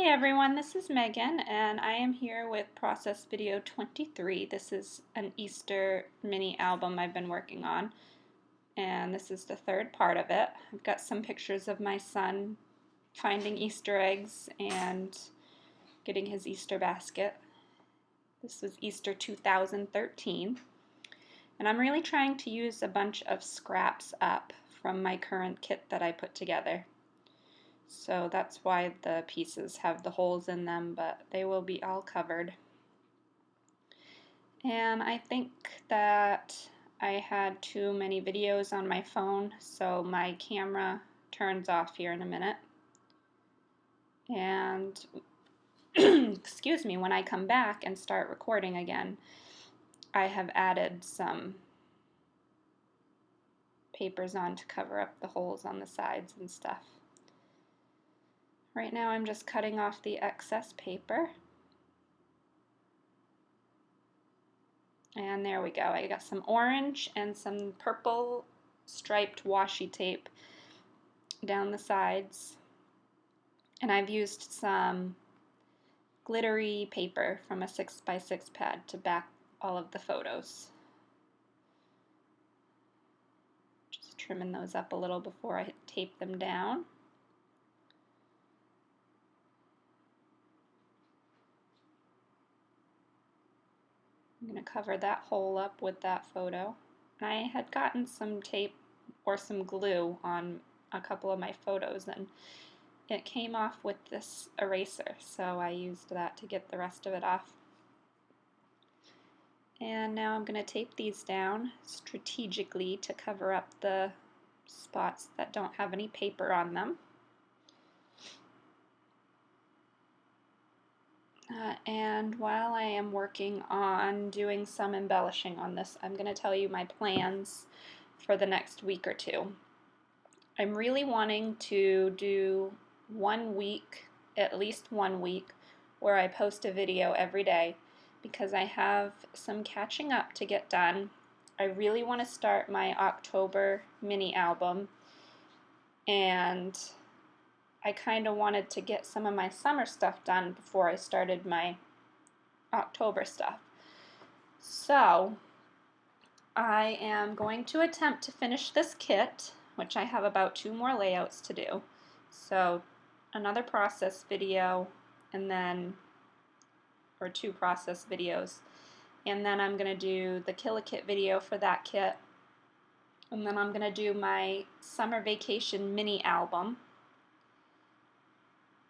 Everyone, this is Megan and I am here with process video 23. This is an Easter mini album I've been working on and this is the third part of it. I've got some pictures of my son finding Easter eggs and getting his Easter basket. This was Easter 2013 and I'm really trying to use a bunch of scraps up from my current kit that I put together. So that's why the pieces have the holes in them, but they will be all covered. And I think that I had too many videos on my phone, so my camera turns off here in a minute. And excuse me, when I come back and start recording again, I have added some papers on to cover up the holes on the sides and stuff. Right now I'm just cutting off the excess paper. And there we go. I got some orange and some purple striped washi tape down the sides. And I've used some glittery paper from a 6x6 pad to back all of the photos. Just trimming those up a little before I tape them down. I'm going to cover that hole up with that photo. And I had gotten some tape or some glue on a couple of my photos and it came off with this eraser, so I used that to get the rest of it off. And now I'm going to tape these down strategically to cover up the spots that don't have any paper on them. And while I am working on doing some embellishing on this, I'm going to tell you my plans for the next week or two. I'm really wanting to do 1 week, at least 1 week, where I post a video every day because I have some catching up to get done. I really want to start my October mini album and I kind of wanted to get some of my summer stuff done before I started my October stuff. So I am going to attempt to finish this kit, which I have about 2 more layouts to do. So another process video and then, or 2 process videos, and then I'm going to do the Kill-A-Kit video for that kit, and then I'm going to do my summer vacation mini album.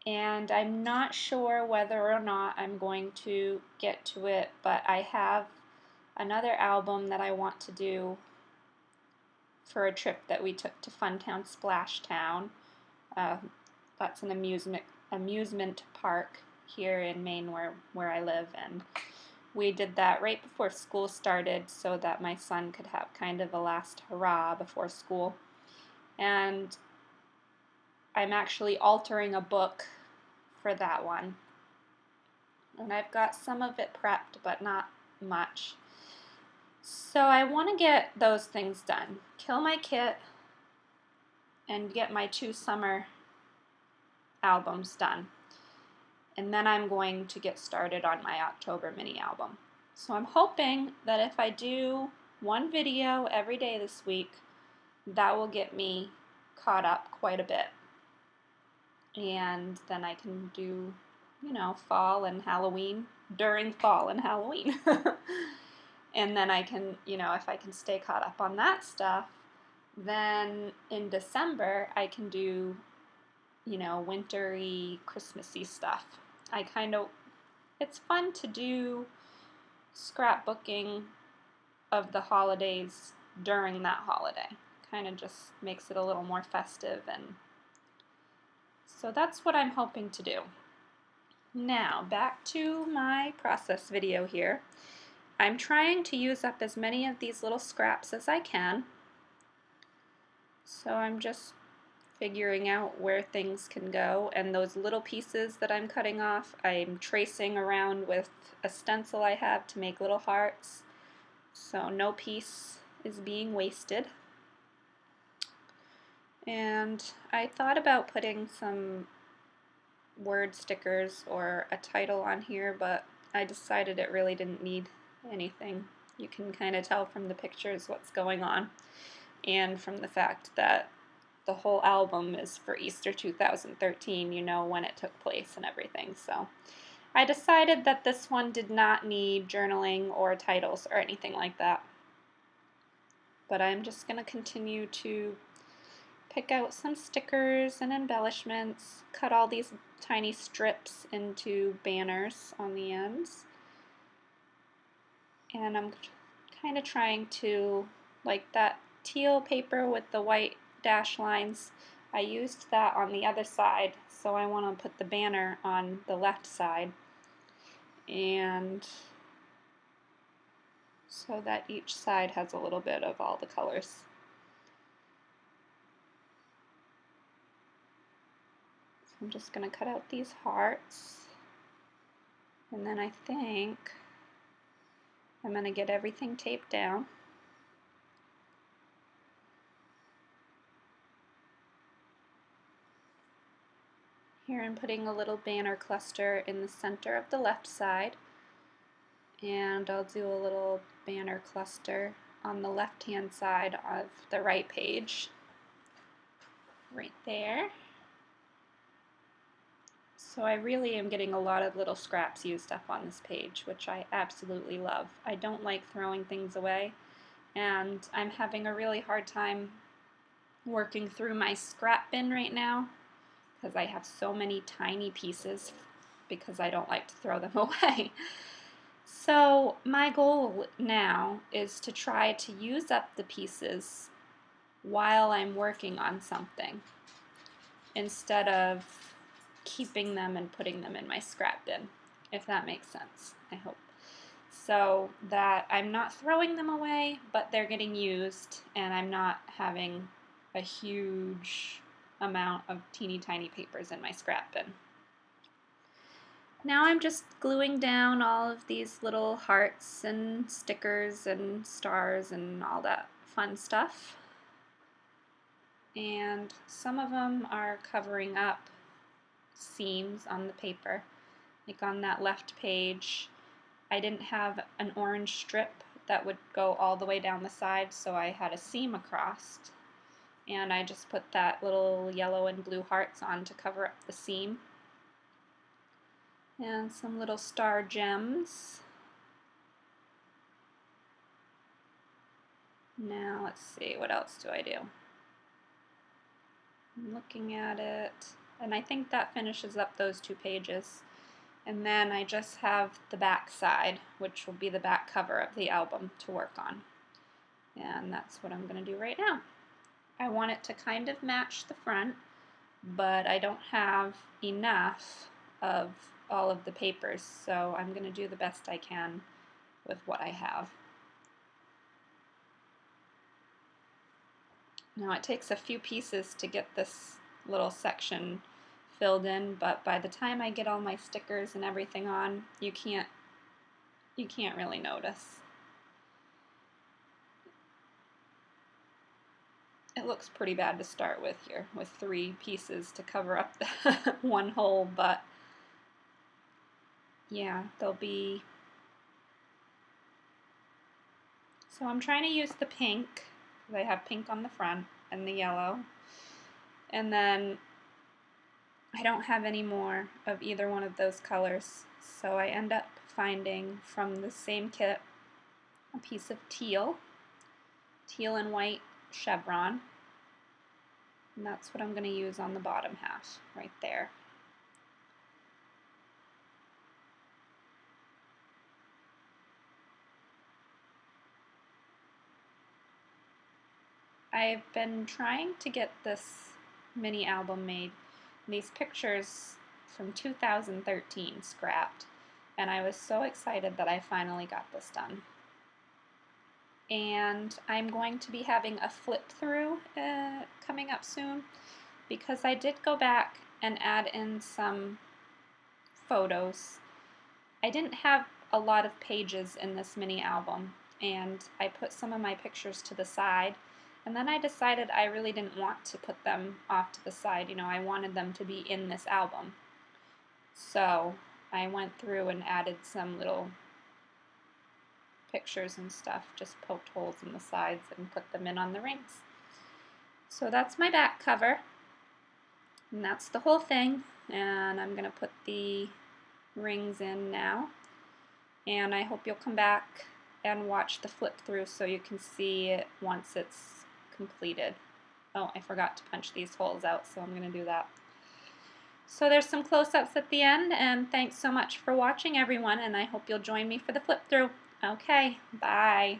And I'm not sure whether or not I'm going to get to it, but I have another album that I want to do for a trip that we took to Funtown Splashtown. That's an amusement park here in Maine where I live, and we did that right before school started so that my son could have kind of a last hurrah before school. And I'm actually altering a book for that one. And I've got some of it prepped, but not much. So I want to get those things done. Kill my kit and get my 2 summer albums done. And then I'm going to get started on my October mini album. So I'm hoping that if I do 1 video every day this week, that will get me caught up quite a bit. And then I can do, fall and Halloween, during fall and Halloween. And then I can, if I can stay caught up on that stuff, then in December I can do, wintry, Christmassy stuff. It's fun to do scrapbooking of the holidays during that holiday. Kind of just makes it a little more festive, and so that's what I'm hoping to do. Now, back to my process video here. I'm trying to use up as many of these little scraps as I can. So I'm just figuring out where things can go, and those little pieces that I'm cutting off, I'm tracing around with a stencil I have to make little hearts. So no piece is being wasted. And I thought about putting some word stickers or a title on here, but I decided it really didn't need anything. You can kind of tell from the pictures what's going on, and from the fact that the whole album is for Easter 2013, you know when it took place and everything. So I decided that this one did not need journaling or titles or anything like that. But I'm just going to continue to pick out some stickers and embellishments, cut all these tiny strips into banners on the ends. And I'm kind of trying to, like that teal paper with the white dash lines, I used that on the other side, so I want to put the banner on the left side, and so that each side has a little bit of all the colors. So I'm just going to cut out these hearts, and then I think I'm going to get everything taped down. Here I'm putting a little banner cluster in the center of the left side, and I'll do a little banner cluster on the left hand side of the right page, right there. So I really am getting a lot of little scraps used up on this page, which I absolutely love. I don't like throwing things away, and I'm having a really hard time working through my scrap bin right now because I have so many tiny pieces because I don't like to throw them away. So my goal now is to try to use up the pieces while I'm working on something instead of keeping them and putting them in my scrap bin, if that makes sense, I hope. So that I'm not throwing them away, but they're getting used and I'm not having a huge amount of teeny tiny papers in my scrap bin. Now I'm just gluing down all of these little hearts and stickers and stars and all that fun stuff. And some of them are covering up seams on the paper. Like on that left page, I didn't have an orange strip that would go all the way down the side, so I had a seam across. And I just put that little yellow and blue hearts on to cover up the seam. And some little star gems. Now let's see, what else do I do? I'm looking at it, and I think that finishes up those two pages. And then I just have the back side, which will be the back cover of the album to work on. And that's what I'm going to do right now. I want it to kind of match the front, but I don't have enough of all of the papers, so I'm going to do the best I can with what I have. Now it takes a few pieces to get this little section filled in, but by the time I get all my stickers and everything on, you can't really notice. It looks pretty bad to start with here, with 3 pieces to cover up the one hole, but yeah, they'll be... So I'm trying to use the pink, because I have pink on the front, and the yellow, and then I don't have any more of either one of those colors, so I end up finding from the same kit a piece of teal and white chevron, and that's what I'm going to use on the bottom half right there. I've been trying to get this mini album made. These pictures from 2013 scrapped, and I was so excited that I finally got this done. And I'm going to be having a flip through coming up soon, because I did go back and add in some photos. I didn't have a lot of pages in this mini album, and I put some of my pictures to the side, and then I decided I really didn't want to put them off to the side. You know, I wanted them to be in this album. So I went through and added some little pictures and stuff, just poked holes in the sides and put them in on the rings. So that's my back cover, and that's the whole thing, and I'm going to put the rings in now, and I hope you'll come back and watch the flip through so you can see it once it's completed. Oh, I forgot to punch these holes out, so I'm going to do that. So there's some close-ups at the end, and thanks so much for watching, everyone, and I hope you'll join me for the flip through. Okay, bye.